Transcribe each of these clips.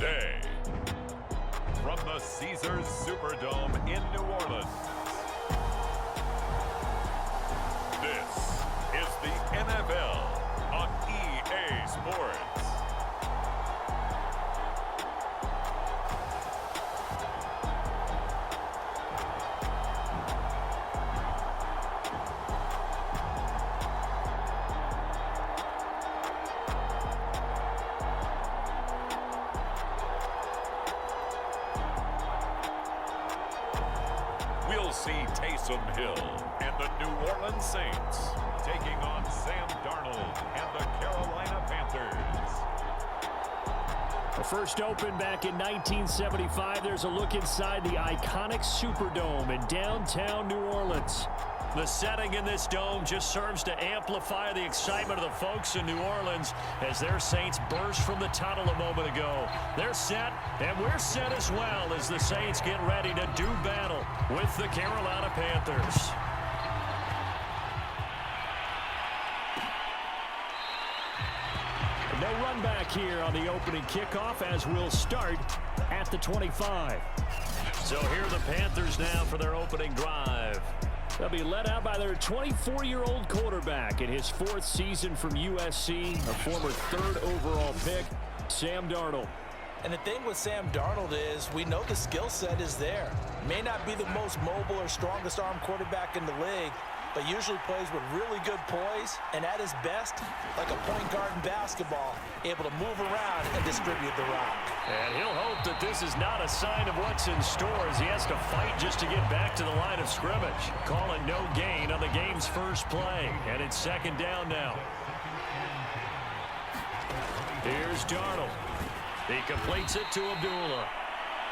today. From the Caesars Superdome in New Orleans, this is the NFL on EA Sports. We'll see Taysom Hill and the New Orleans Saints taking on Sam Darnold and the Carolina Panthers. The first opened back in 1975. There's a look inside the iconic Superdome in downtown New Orleans. The setting in this dome just serves to amplify the excitement of the folks in New Orleans as their Saints burst from the tunnel a moment ago. They're set, and we're set as well as the Saints get ready to do battle with the Carolina Panthers. No run back here on the opening kickoff as we'll start at the 25. So here are the Panthers now for their opening drive. They'll be led out by their 24-year-old quarterback in his fourth season from USC, a former third overall pick, Sam Darnold. And the thing with Sam Darnold is we know the skill set is there. May not be the most mobile or strongest arm quarterback in the league, but usually plays with really good poise and at his best, like a point guard in basketball, able to move around and distribute the rock. And he'll hope that this is not a sign of what's in store as he has to fight just to get back to the line of scrimmage. Call it no gain on the game's first play, and it's second down now. Here's Darnold. He completes it to Abdullah.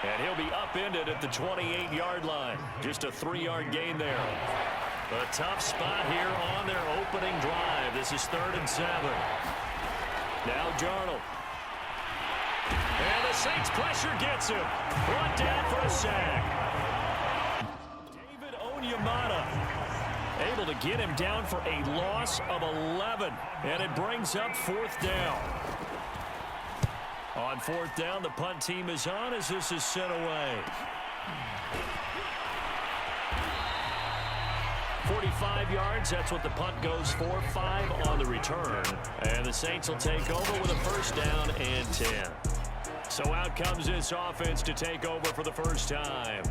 And he'll be upended at the 28-yard line. Just a 3-yard gain there. A tough spot here on their opening drive. This is 3rd and 7. Now Darnold. And the Saints pressure gets him. Brought down for a sack. David Onyemata able to get him down for a loss of 11. And it brings up 4th down. On 4th down, the punt team is on as this is sent away. 45 yards, that's what the punt goes for. 5 on the return. And the Saints will take over with a 1st down and 10. So out comes this offense to take over for the first time.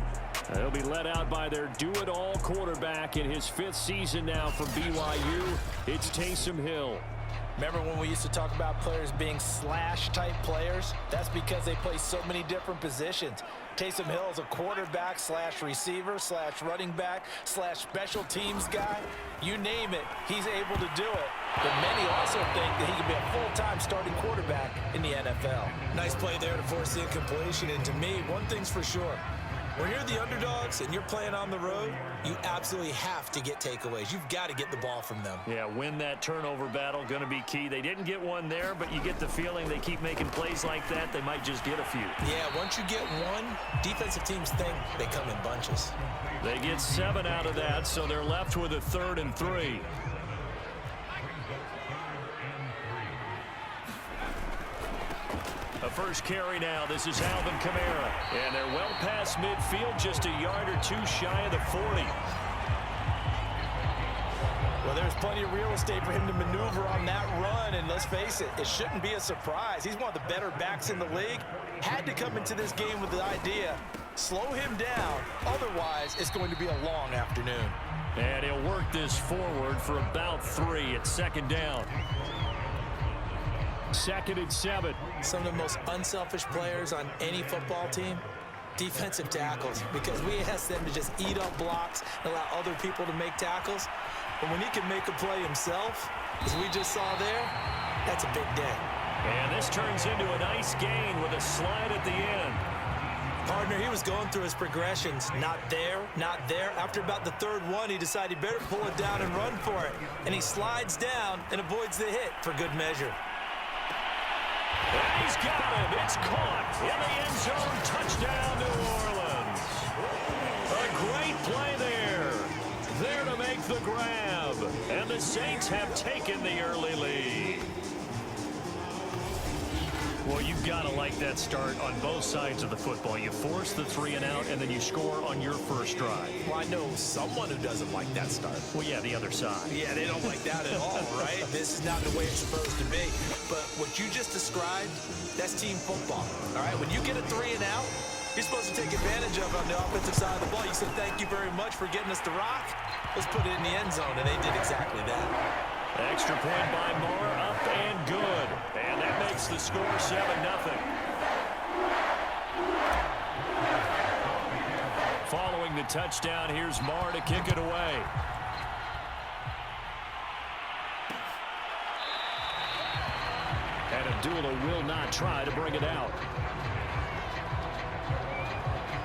They'll be led out by their do-it-all quarterback in his 5th season now for BYU. It's Taysom Hill. Remember when we used to talk about players being slash-type players? That's because they play so many different positions. Taysom Hill is a quarterback slash receiver slash running back slash special teams guy. You name it, he's able to do it. But many also think that he could be a full-time starting quarterback in the NFL. Nice play there to force the incompletion. And to me, one thing's for sure. When you're the underdogs and you're playing on the road, you absolutely have to get takeaways. You've got to get the ball from them. Yeah, win that turnover battle, going to be key. They didn't get one there, but you get the feeling they keep making plays like that, they might just get a few. Yeah, once you get one, defensive teams think they come in bunches. They get 7 out of that, so they're left with a 3rd and 3. A first carry now. This is Alvin Kamara. And they're well past midfield, just a yard or 2 shy of the 40. Well, there's plenty of real estate for him to maneuver on that run, and let's face it, it shouldn't be a surprise. He's one of the better backs in the league. Had to come into this game with the idea, slow him down, otherwise it's going to be a long afternoon. And he'll work this forward for about 3 at 2nd down. 2nd and 7. Some of the most unselfish players on any football team, defensive tackles, because we ask them to just eat up blocks and allow other people to make tackles. But when he can make a play himself, as we just saw there, that's a big day. And this turns into a nice gain with a slide at the end. Partner, he was going through his progressions. Not there, not there. After about the 3rd one, he decided he better pull it down and run for it. And he slides down and avoids the hit for good measure. And he's got him. It's caught in the end zone. Touchdown, New Orleans. A great play there. There to make the grab. And the Saints have taken the early lead. Well, you've got to like that start on both sides of the football. You force the 3 and out, and then you score on your first drive. Well, I know someone who doesn't like that start. Well, yeah, the other side. Yeah, they don't like that at all, right? This is not the way it's supposed to be. But what you just described, that's team football, all right? When you get a 3 and out, you're supposed to take advantage of it on the offensive side of the ball. You said, thank you very much for getting us the rock. Let's put it in the end zone, and they did exactly that. Extra point by Moore, up and good. And that makes the score 7-0. Following the touchdown, here's Moore to kick it away. And Abdullah will not try to bring it out.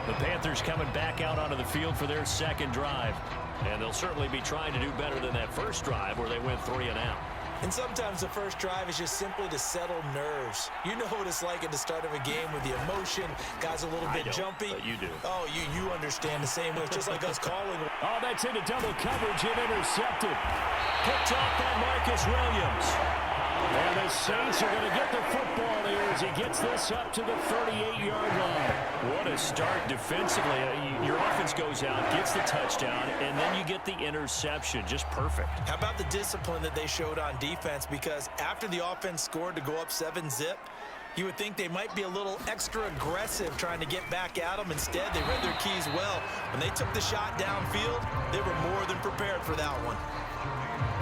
The Panthers coming back out onto the field for their second drive. And they'll certainly be trying to do better than that first drive where they went 3 and out. And sometimes the first drive is just simply to settle nerves. You know what it's like at the start of a game with the emotion. Guys a little bit jumpy. But you do. Oh, you understand the same way. It's just like us calling. Oh, that's into double coverage and intercepted. Picked off by Marcus Williams. And the Saints are going to get the football here as he gets this up to the 38-yard line. What a start defensively. Your offense goes out, gets the touchdown, and then you get the interception. Just perfect. How about the discipline that they showed on defense? Because after the offense scored to go up 7-zip, you would think they might be a little extra aggressive trying to get back at them. Instead, they read their keys well. When they took the shot downfield, they were more than prepared for that one.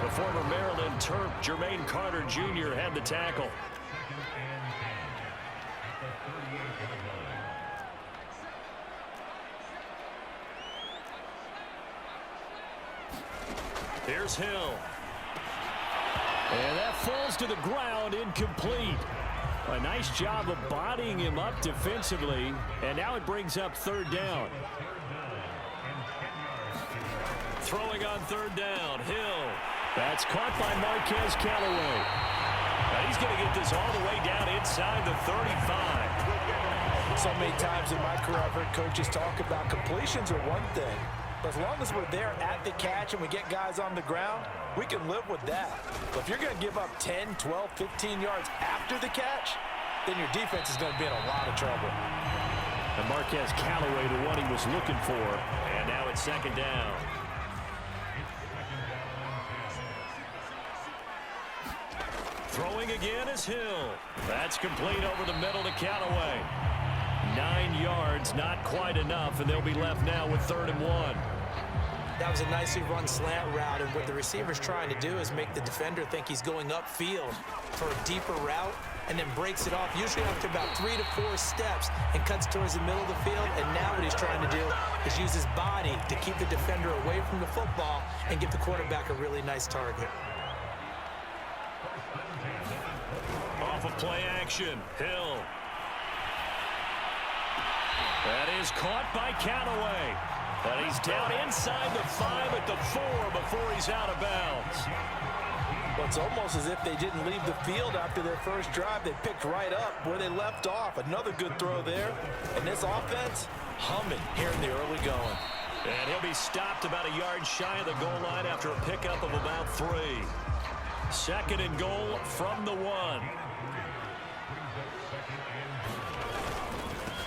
The former Maryland Terp, Jermaine Carter Jr., had the tackle. Here's Hill. And that falls to the ground, incomplete. A nice job of bodying him up defensively, and now it brings up third down. Throwing on third down, Hill. That's caught by Marquez Callaway. Now he's going to get this all the way down inside the 35. So many times in my career, I've heard coaches talk about completions are one thing. But as long as we're there at the catch and we get guys on the ground, we can live with that. But if you're going to give up 10, 12, 15 yards after the catch, then your defense is going to be in a lot of trouble. And Marquez Callaway, the one he was looking for. And now it's second down. Throwing again is Hill. That's complete over the middle to Callaway. 9 yards, not quite enough, and they'll be left now with 3rd and 1. That was a nicely run slant route, and what the receiver's trying to do is make the defender think he's going upfield for a deeper route, and then breaks it off, usually after about 3 to 4 steps, and cuts towards the middle of the field. And now what he's trying to do is use his body to keep the defender away from the football and give the quarterback a really nice target. Off of play action, Hill. That is caught by Callaway. And he's down inside the 5 at the 4 before he's out of bounds. Well, it's almost as if they didn't leave the field after their first drive. They picked right up where they left off. Another good throw there. And this offense, humming here in the early going. And he'll be stopped about a yard shy of the goal line after a pickup of about 3. 2nd and goal from the 1.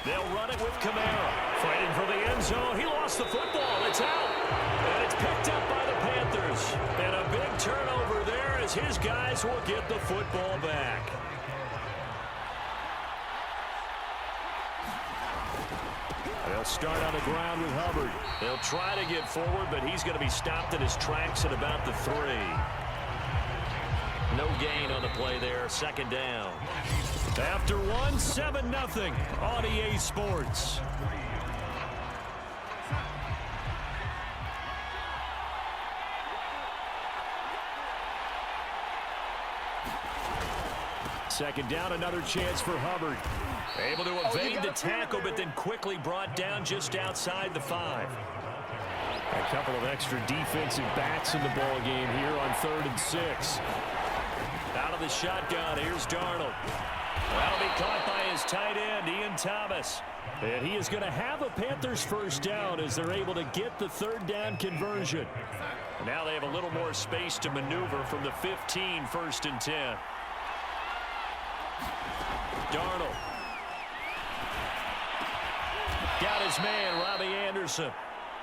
They'll run it with Kamara. Fighting for the end zone. He lost the football. It's out. And it's picked up by the Panthers. And a big turnover there as his guys will get the football back. They'll start on the ground with Hubbard. They'll try to get forward, but he's going to be stopped in his tracks at about the 3. No gain on the play there. 2nd down. After 1, 7-0 on EA Sports. Second down, another chance for Hubbard. Able to evade the tackle, but then quickly brought down just outside the 5. A couple of extra defensive backs in the ball game here on 3rd and 6. Out of the shotgun, here's Darnold. That'll be caught by his tight end, Ian Thomas. And he is going to have a Panthers first down as they're able to get the 3rd down conversion. Now they have a little more space to maneuver from the 15, 1st and 10. Darnold. Got his man, Robbie Anderson.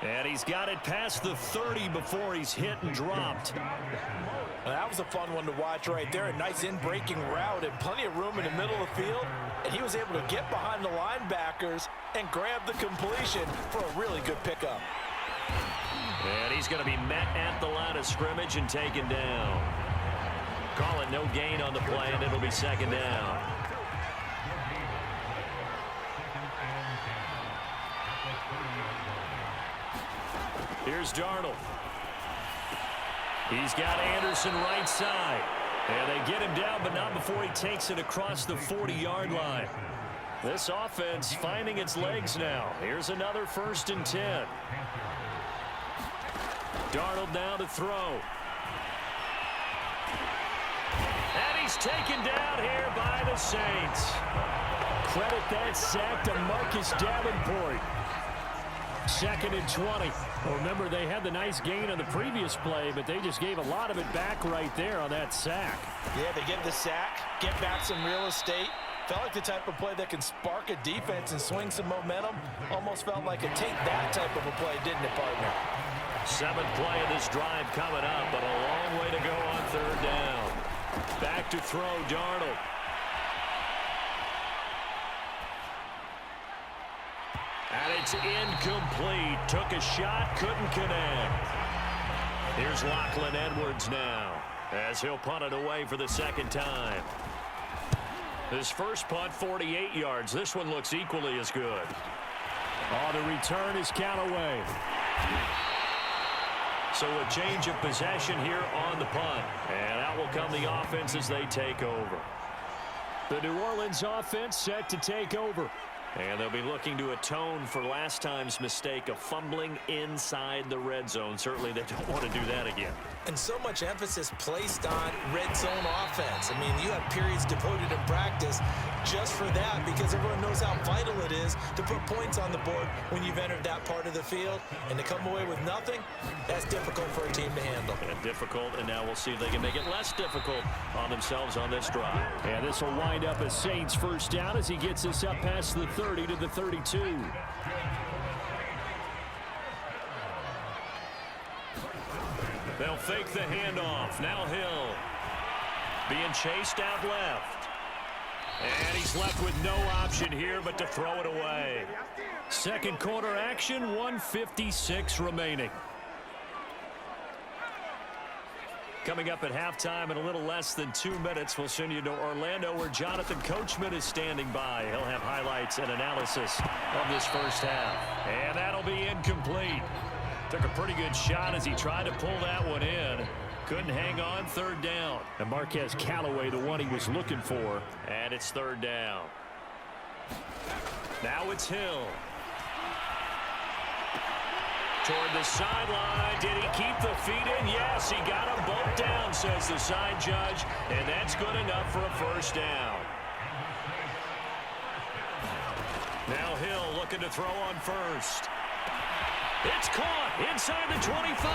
And he's got it past the 30 before he's hit and dropped. Well, that was a fun one to watch right there. A nice in-breaking route and plenty of room in the middle of the field. And he was able to get behind the linebackers and grab the completion for a really good pickup. And he's going to be met at the line of scrimmage and taken down. Call it no gain on the play, and it'll be second down. Here's Darnold. He's got Anderson right side. And they get him down, but not before he takes it across the 40-yard line. This offense finding its legs now. Here's another 1st and 10. Darnold now to throw. And he's taken down here by the Saints. Credit that sack to Marcus Davenport. 2nd and 20. Well, remember, they had the nice gain on the previous play, but they just gave a lot of it back right there on that sack. Yeah, they get the sack, get back some real estate. Felt like the type of play that can spark a defense and swing some momentum. Almost felt like a take that type of a play, didn't it, partner? 7th play of this drive coming up, but a long way to go on 3rd down. Back to throw, Darnold. And it's incomplete. Took a shot, couldn't connect. Here's Lachlan Edwards now, as he'll punt it away for the 2nd time. His first punt, 48 yards. This one looks equally as good. Oh, the return is Callaway. So a change of possession here on the punt. And out will come the offense as they take over. The New Orleans offense set to take over. And they'll be looking to atone for last time's mistake of fumbling inside the red zone. Certainly they don't want to do that again. And so much emphasis placed on red zone offense. I mean, you have periods devoted in practice just for that because everyone knows how vital it is to put points on the board when you've entered that part of the field. And to come away with nothing, that's difficult for a team to handle. And difficult, and now we'll see if they can make it less difficult on themselves on this drive. And this will wind up a Saints 1st down as he gets us up past the 30 to the 32. They'll fake the handoff. Now Hill being chased out left. And he's left with no option here but to throw it away. 2nd quarter action, 1:56 remaining. Coming up at halftime in a little less than 2 minutes, we'll send you to Orlando where Jonathan Coachman is standing by. He'll have highlights and analysis of this 1st half. And that'll be incomplete. Took a pretty good shot as he tried to pull that one in. Couldn't hang on, 3rd down. And Marquez Callaway, the one he was looking for. And it's 3rd down. Now it's Hill. Toward the sideline. Did he keep the feet in? Yes, he got them both down, says the side judge. And that's good enough for a 1st down. Now Hill looking to throw on 1st. It's caught inside the 25.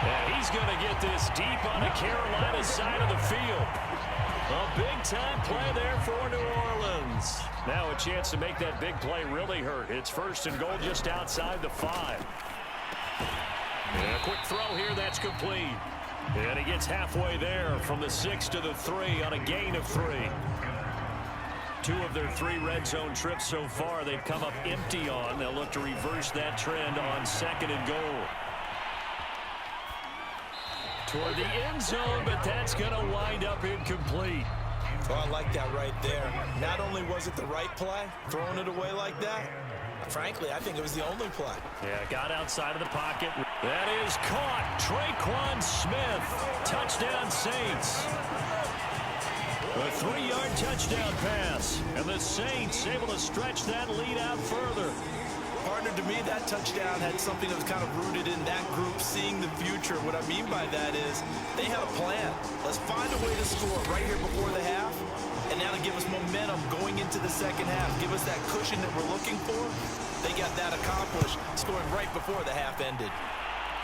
And he's going to get this deep on the Carolina side of the field. A big-time play there for New Orleans. Now a chance to make that big play really hurt. It's 1st and goal just outside the 5. And a quick throw here, that's complete. And he gets halfway there from the 6 to the 3 on a gain of 3. 2 of their 3 red zone trips so far they've come up empty on. They'll look to reverse that trend on 2nd and goal. Toward the end zone, but that's going to wind up incomplete. Oh, I like that right there. Not only was it the right play, throwing it away like that, frankly, I think it was the only play. Yeah, got outside of the pocket. That is caught. Traquan Smith. Touchdown Saints. A 3-yard touchdown pass. And the Saints able to stretch that lead out further. Partner, to me, that touchdown had something that was kind of rooted in that group seeing the future. What I mean by that is they had a plan. Let's find a way to score right here before the half, and now to give us momentum going into the 2nd half. Give us that cushion that we're looking for. They got that accomplished, scoring right before the half ended.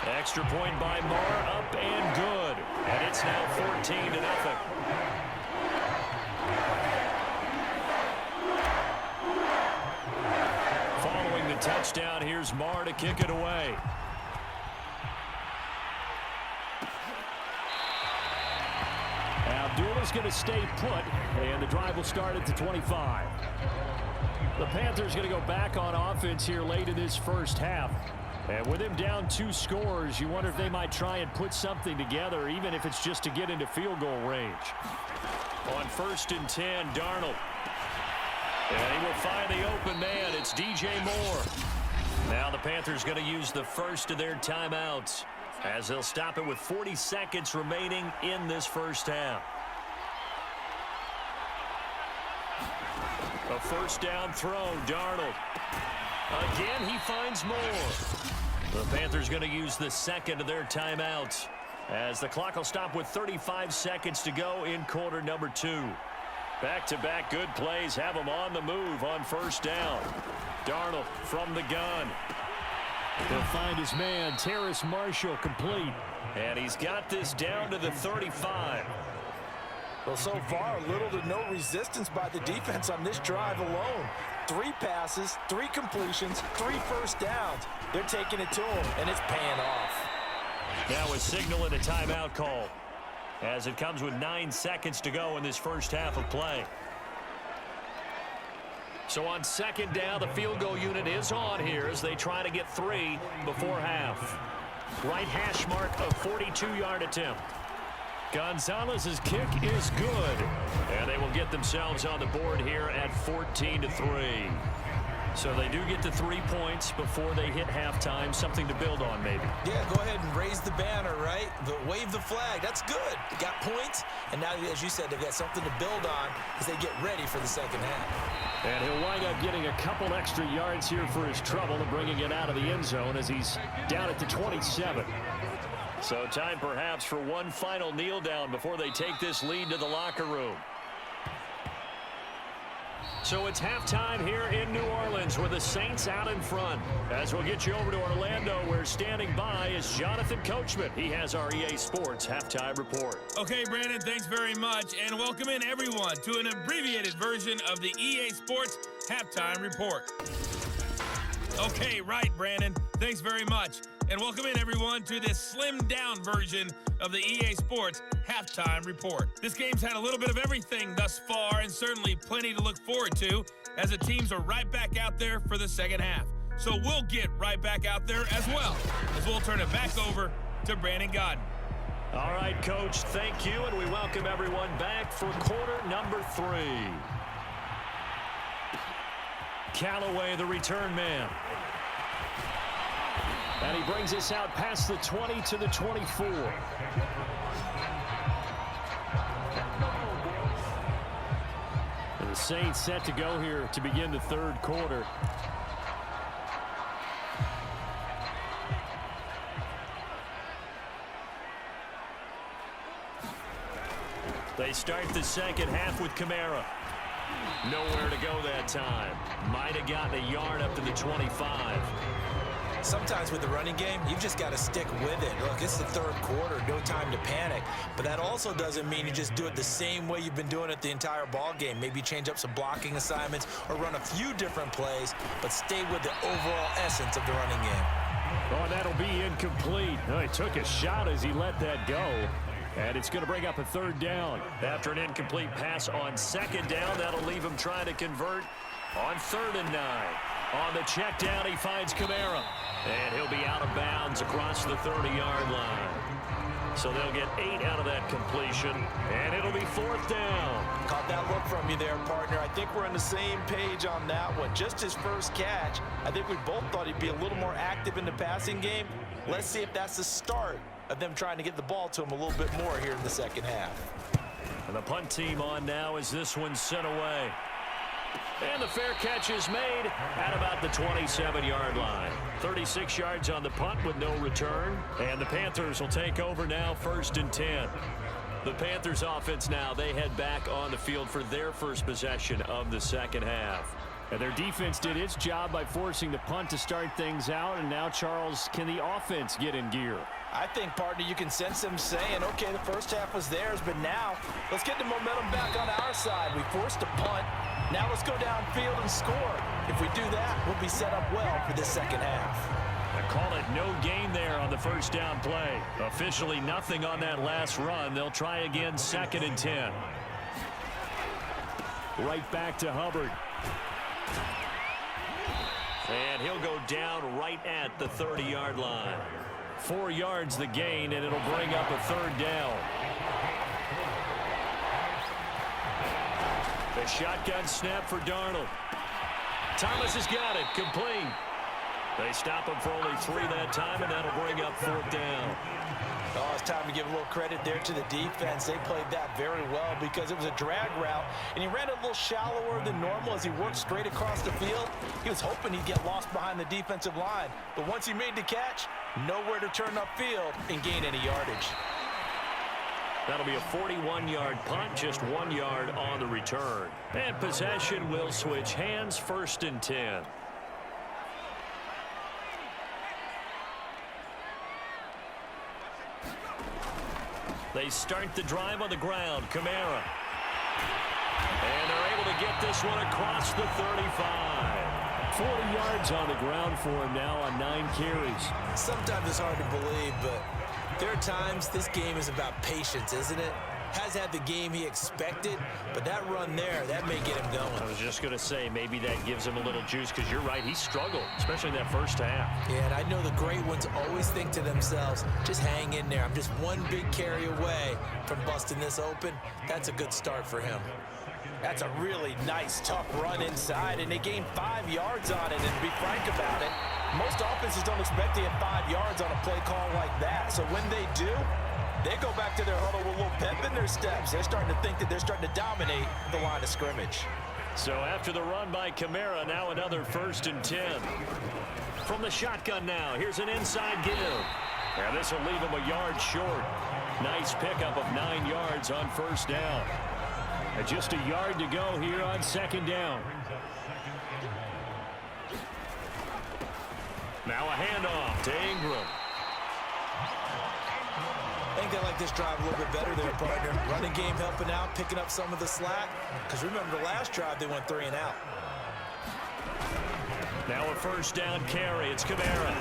Extra point by Marr, up and good. And it's now 14-0. first down. Here's Marr to kick it away. Abdullah's going to stay put, and the drive will start at the 25. The Panthers going to go back on offense here late in this first half. And with him down 2 scores, you wonder if they might try and put something together, even if it's just to get into field goal range. On 1st and 10, Darnold. And he will find the open man. It's DJ Moore. Now the Panthers going to use the first of their timeouts, as they'll stop it with 40 seconds remaining in this first half. A first down throw, Darnold. Again, he finds Moore. The Panthers going to use the second of their timeouts, as the clock will stop with 35 seconds to go in quarter number 2. Back-to-back good plays have him on the move on first down. Darnold from the gun. He'll find his man, Terrace Marshall, complete. And he's got this down to the 35. Well, so far, little to no resistance by the defense on this drive alone. 3 passes, 3 completions, 3 first downs. They're taking it to him, and it's paying off. Now a signal and a timeout call, as it comes with 9 seconds to go in this first half of play. So on second down, the field goal unit is on here as they try to get 3 before half. Right hash mark, a 42-yard attempt. Gonzalez's kick is good, and they will get themselves on the board here at 14-3. So they do get the 3 points before they hit halftime. Something to build on, maybe. Yeah, go ahead and raise the banner, right? Wave the flag. That's good. Got points, and now, as you said, they've got something to build on as they get ready for the second half. And he'll wind up getting a couple extra yards here for his trouble and bringing it out of the end zone as he's down at the 27. So time perhaps for one final kneel down before they take this lead to the locker room. So it's halftime here in New Orleans with the Saints out in front. As we'll get you over to Orlando, where standing by is Jonathan Coachman. He has our EA Sports halftime report. Okay, Brandon, thanks very much. And welcome in, everyone, to an abbreviated version of the EA Sports halftime report. Okay, right, Brandon. Thanks very much. And welcome in, everyone, to this slimmed-down version of the EA Sports halftime report. This game's had a little bit of everything thus far, and certainly plenty to look forward to, as the teams are right back out there for the second half. So we'll get right back out there as well, as we'll turn it back over to Brandon Godden. All right, Coach, thank you, and we welcome everyone back for quarter number 3. Callaway, the return man. And he brings us out past the 20 to the 24. And the Saints set to go here to begin the third quarter. They start the second half with Kamara. Nowhere to go that time. Might have gotten a yard up to the 25. Sometimes with the running game, you've just got to stick with it. Look, it's the third quarter, no time to panic. But that also doesn't mean you just do it the same way you've been doing it the entire ball game. Maybe change up some blocking assignments or run a few different plays, but stay with the overall essence of the running game. Oh, that'll be incomplete. Oh, he took a shot as he let that go. And it's going to bring up a third down. After an incomplete pass on second down, that'll leave him trying to convert on 3rd and 9. On the check down, he finds Kamara. And he'll be out of bounds across the 30-yard line. So they'll get 8 out of that completion, and it'll be 4th down. Caught that look from you there, partner. I think we're on the same page on that one. Just his first catch, I think we both thought he'd be a little more active in the passing game. Let's see if that's the start of them trying to get the ball to him a little bit more here in the second half. And the punt team on now as this one's sent away. And the fair catch is made at about the 27-yard line. 36 yards on the punt with no return. And the Panthers will take over now, 1st and 10. The Panthers offense now, they head back on the field for their first possession of the second half. And their defense did its job by forcing the punt to start things out. And now, Charles, can the offense get in gear? I think, partner, you can sense them saying, okay, the first half was theirs, but now let's get the momentum back on our side. We forced a punt. Now let's go downfield and score. If we do that, we'll be set up well for this second half. I call it no gain there on the first down play. Officially nothing on that last run. They'll try again, 2nd and 10. Right back to Hubbard. And he'll go down right at the 30-yard line. 4 yards the gain, and it'll bring up a 3rd down. The shotgun snap for Darnold. Thomas has got it, complete. They stop him for only 3 that time, and that'll bring up 4th down. Oh, it's time to give a little credit there to the defense. They played that very well because it was a drag route, and he ran a little shallower than normal as he worked straight across the field. He was hoping he'd get lost behind the defensive line, but once he made the catch, nowhere to turn upfield and gain any yardage. That'll be a 41-yard punt, just 1 yard on the return. And possession will switch hands, 1st and 10. They start the drive on the ground. Kamara. And they're able to get this one across the 35. 40 yards on the ground for him now on 9 carries. Sometimes it's hard to believe, but there are times this game is about patience, isn't it? Has had the game he expected, but that run there, that may get him going. I was just going to say, maybe that gives him a little juice, because you're right, he struggled, especially in that first half. Yeah, and I know the great ones always think to themselves, just hang in there. I'm just one big carry away from busting this open. That's a good start for him. That's a really nice, tough run inside, and they gained 5 yards on it. And to be frank about it, most offenses don't expect to get 5 yards on a play call like that. So when they do, they go back to their huddle with a little pep in their steps. They're starting to think that they're starting to dominate the line of scrimmage. So after the run by Kamara, now another 1st and 10. From the shotgun now, here's an inside give. And this will leave him a yard short. Nice pickup of 9 yards on 1st down. And just a yard to go here on 2nd down. Now a handoff to Ingram. I think they like this drive a little bit better there, partner. Running game helping out, picking up some of the slack. Because remember, the last drive, they went 3 and out. Now a 1st down carry. It's Kamara.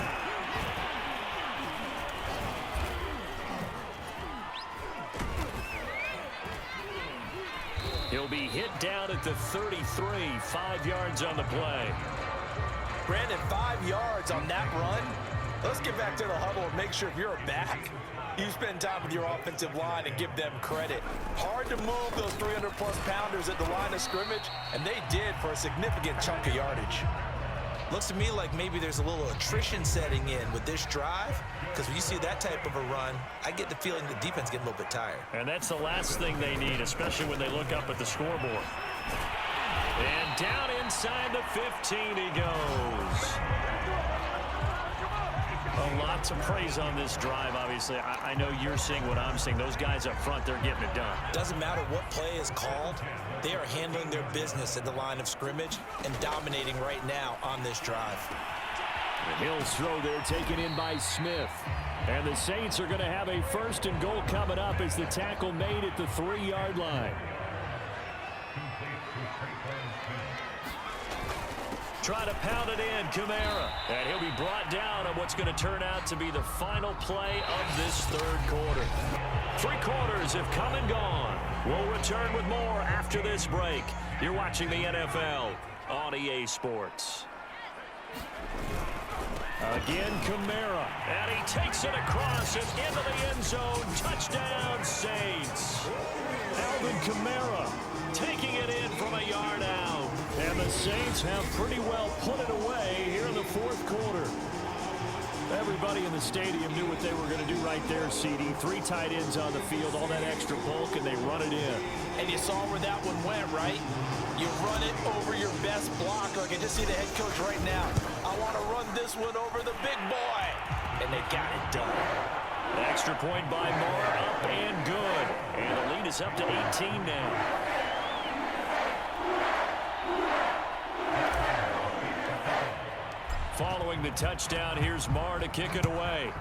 He'll be hit down at the 33, 5 yards on the play. Brandon, 5 yards on that run. Let's get back to the huddle and make sure if you're back, you spend time with your offensive line and give them credit. Hard to move those 300-plus pounders at the line of scrimmage, and they did for a significant chunk of yardage. Looks to me like maybe there's a little attrition setting in with this drive, because when you see that type of a run, I get the feeling the defense getting a little bit tired. And that's the last thing they need, especially when they look up at the scoreboard. And down inside the 15 he goes. Lots of praise on this drive, obviously. I know you're seeing what I'm seeing. Those guys up front, they're getting it done. Doesn't matter what play is called. They are handling their business at the line of scrimmage and dominating right now on this drive. The Hill's throw there taken in by Smith. And the Saints are going to have a 1st and goal coming up as the tackle made at the 3-yard line. Try to pound it in, Kamara. And he'll be brought down on what's going to turn out to be the final play of this 3rd quarter. 3 quarters have come and gone. We'll return with more after this break. You're watching the NFL on EA Sports. Again, Kamara. And he takes it across and into the end zone. Touchdown, Saints. Alvin Kamara taking it in from a yard out. And the Saints have pretty well put it away here in the 4th quarter. Everybody in the stadium knew what they were going to do right there, CD. 3 tight ends on the field, all that extra bulk, and they run it in. And you saw where that one went, right? You run it over your best blocker. I can just see the head coach right now. I want to run this one over the big boy. And they got it done. Extra point by Moore, up and good. And the lead is up to 18 now. Following the touchdown, here's Marr to kick it away.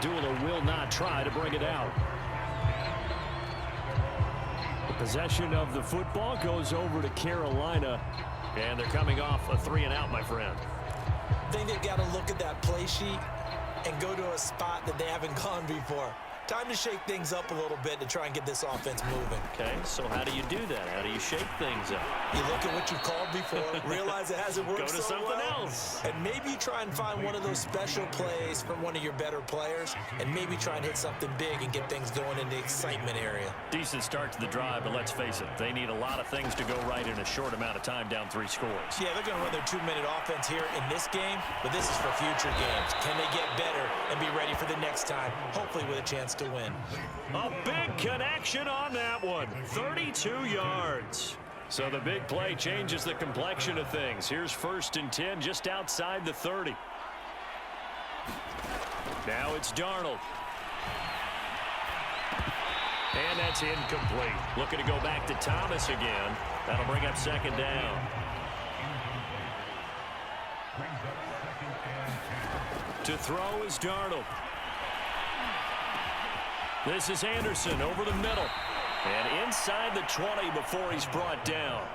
Abdullah will not try to bring it out. The possession of the football goes over to Carolina, and they're coming off a 3-and-out, my friend. I think they've got to look at that play sheet and go to a spot that they haven't gone before. Time to shake things up a little bit to try and get this offense moving. Okay, so how do you do that? How do you shake things up? You look at what you've called before, realize it hasn't worked Go to so something well, else. and maybe try and find one of those special plays from one of your better players, and maybe try and hit something big and get things going in the excitement area. Decent start to the drive, but let's face it, they need a lot of things to go right in a short amount of time, down 3 scores. Yeah, they're going to run their 2-minute offense here in this game, but this is for future games. Can they get better and be ready for the next time, hopefully with a chance to win? A big connection on that one. 32 yards. So the big play changes the complexion of things. Here's 1st and 10 just outside the 30. Now it's Darnold. And that's incomplete. Looking to go back to Thomas again. That'll bring up 2nd down. To throw is Darnold. This is Anderson over the middle. And inside the 20 before he's brought down.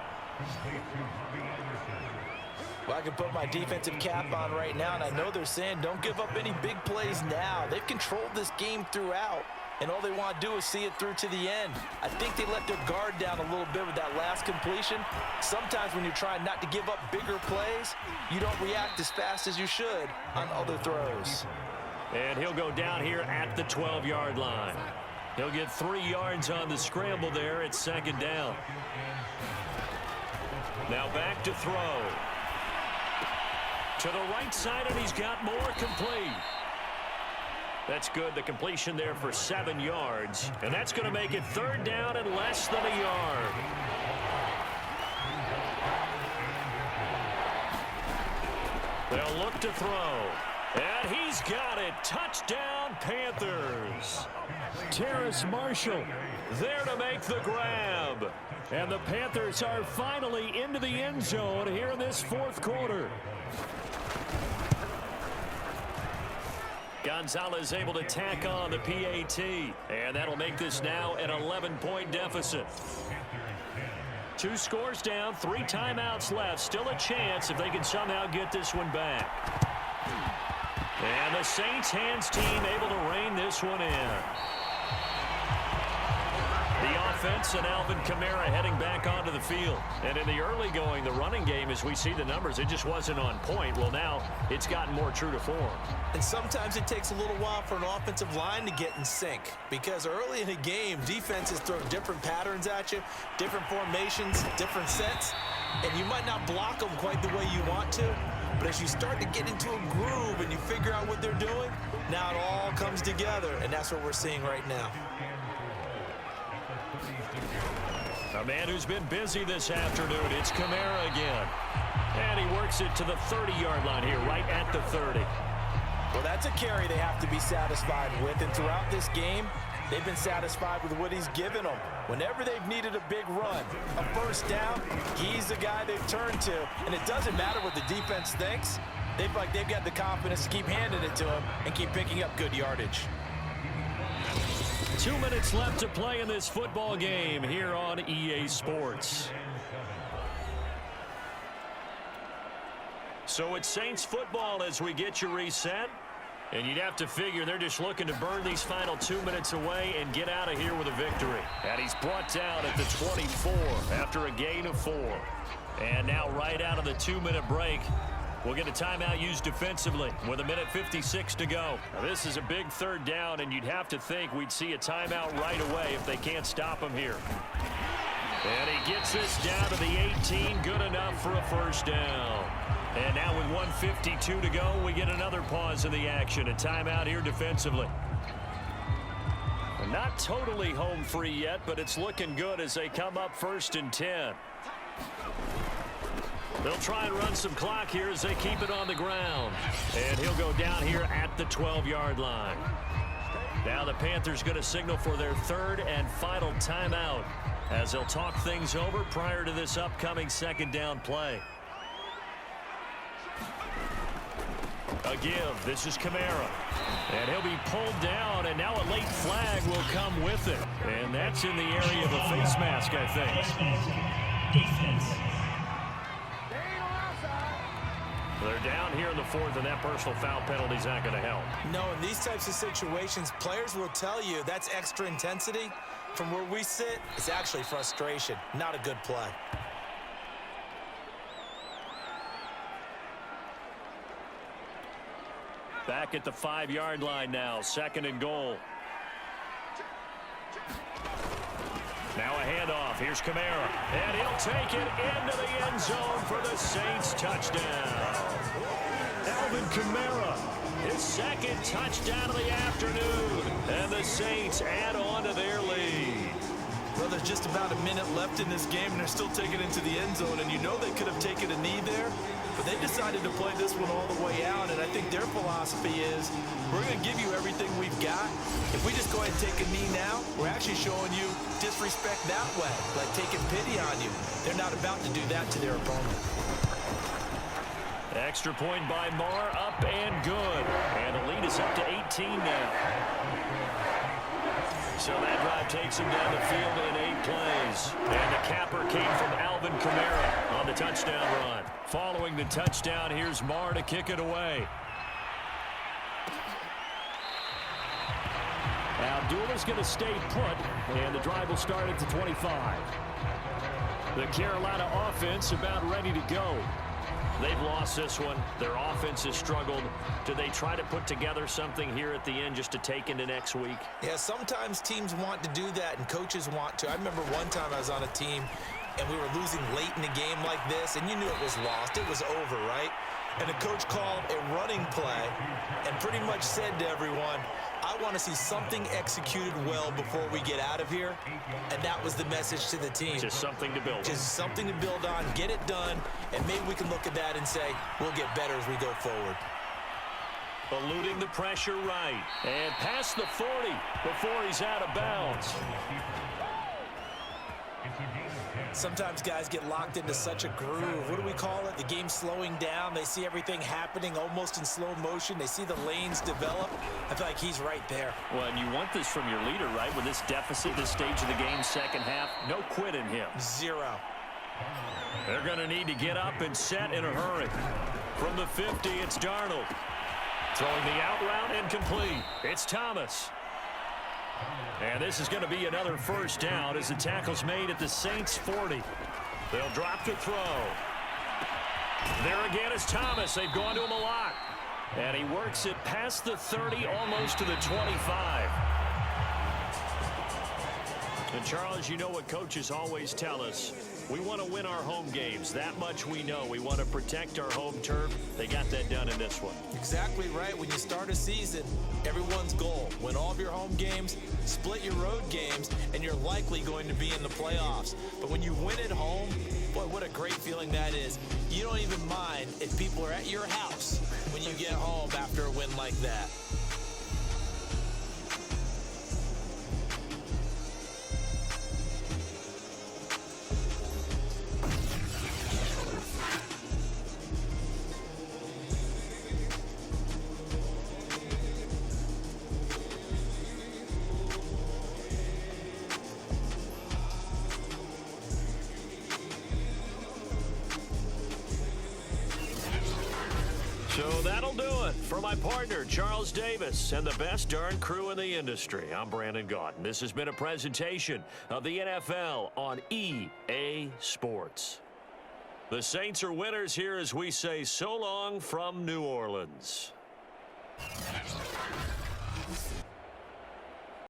Well, I can put my defensive cap on right now, and I know they're saying don't give up any big plays now. They've controlled this game throughout, and all they want to do is see it through to the end. I think they let their guard down a little bit with that last completion. Sometimes when you're trying not to give up bigger plays, you don't react as fast as you should on other throws. And he'll go down here at the 12-yard line. He'll get 3 yards on the scramble there at 2nd down. Now back to throw. To the right side, and he's got more complete. That's good. The completion there for 7 yards. And that's going to make it 3rd down and less than a yard. They'll look to throw. And he's got it. Touchdown, Panthers. Terrace Marshall there to make the grab. And the Panthers are finally into the end zone here in this 4th quarter. Gonzalez able to tack on the PAT. And that'll make this now an 11-point deficit. 2 scores down, 3 timeouts left. Still a chance if they can somehow get this one back. And the Saints hands team able to rein this one in. The offense and Alvin Kamara heading back onto the field. And in the early going, the running game, as we see the numbers, it just wasn't on point. Well, now it's gotten more true to form. And sometimes it takes a little while for an offensive line to get in sync, because early in the game, defenses throw different patterns at you, different formations, different sets, and you might not block them quite the way you want to. But as you start to get into a groove and you figure out what they're doing, now it all comes together, and that's what we're seeing right now. A man who's been busy this afternoon, it's Kamara again. And he works it to the 30-yard line here, right at the 30. Well, that's a carry they have to be satisfied with, and throughout this game, they've been satisfied with what he's given them. Whenever they've needed a big run, a 1st down, he's the guy they've turned to. And it doesn't matter what the defense thinks. They've got the confidence to keep handing it to him and keep picking up good yardage. 2 minutes left to play in this football game here on EA Sports. So it's Saints football as we get you reset. And you'd have to figure they're just looking to burn these final 2 minutes away and get out of here with a victory. And he's brought down at the 24 after a gain of 4. And now right out of the 2-minute break, we'll get a timeout used defensively with 1:56 to go. Now this is a big 3rd down, and you'd have to think we'd see a timeout right away if they can't stop him here. And he gets this down to the 18, good enough for a 1st down. And now with 1:52 to go, we get another pause in the action. A timeout here defensively. They're not totally home free yet, but it's looking good as they come up 1st and 10. They'll try and run some clock here as they keep it on the ground. And he'll go down here at the 12-yard line. Now the Panthers going to signal for their 3rd and final timeout as they'll talk things over prior to this upcoming 2nd down play. A give. This is Kamara. And he'll be pulled down, and now a late flag will come with it. And that's in the area of a face mask, I think. Defense. They're down here in the fourth, and that personal foul penalty is not going to help. No, in these types of situations, players will tell you that's extra intensity. From where we sit, it's actually frustration, not a good play. Back at the 5-yard line now, 2nd and goal. Now a handoff. Here's Kamara. And he'll take it into the end zone for the Saints touchdown. Alvin Kamara, his 2nd touchdown of the afternoon. And the Saints add on to their lead. Well, there's just about a minute left in this game, and they're still taking it into the end zone. And you know they could have taken a knee there, but they decided to play this one all the way out. And I think their philosophy is, we're going to give you everything we've got. If we just go ahead and take a knee now, we're actually showing you disrespect that way, like taking pity on you. They're not about to do that to their opponent. Extra point by Marr, up and good. And the lead is up to 18 now. So that drive takes him down the field in 8 plays. And the capper came from Alvin Kamara on the touchdown run. Following the touchdown, here's Marr to kick it away. Now Abdullah's going to stay put, and the drive will start at the 25. The Carolina offense about ready to go. They've lost this one. Their offense has struggled. Do they try to put together something here at the end just to take into next week? Yeah, sometimes teams want to do that, and coaches want to. I remember one time I was on a team, and we were losing late in a game like this, and you knew it was lost. It was over, right? And the coach called a running play and pretty much said to everyone, I want to see something executed well before we get out of here. And that was the message to the team. Just something to build on. Just something to build on, get it done, and maybe we can look at that and say, we'll get better as we go forward. Eluding the pressure right. And past the 40 before he's out of bounds. Sometimes guys get locked into such a groove. What do we call it? The game's slowing down. They see everything happening almost in slow motion. They see the lanes develop. I feel like he's right there. Well, and you want this from your leader, right? With this deficit, this stage of the game, second half, no quit in him. 0. They're going to need to get up and set in a hurry. From the 50, it's Darnold. Throwing the out route incomplete. It's Thomas. And this is going to be another first down as the tackle's made at the Saints 40. They'll drop to throw. There again is Thomas. They've gone to him a lot. And he works it past the 30, almost to the 25. And Charles, you know what coaches always tell us. We want to win our home games. That much we know. We want to protect our home turf. They got that done in this one. Exactly right. When you start a season, everyone's goal, win all of your home games, split your road games, and you're likely going to be in the playoffs. But when you win at home, boy, what a great feeling that is. You don't even mind if people are at your house when you get home after a win like that. So that'll do it for my partner, Charles Davis, and the best darn crew in the industry. I'm Brandon Gaudin. This has been a presentation of the NFL on EA Sports. The Saints are winners here as we say so long from New Orleans.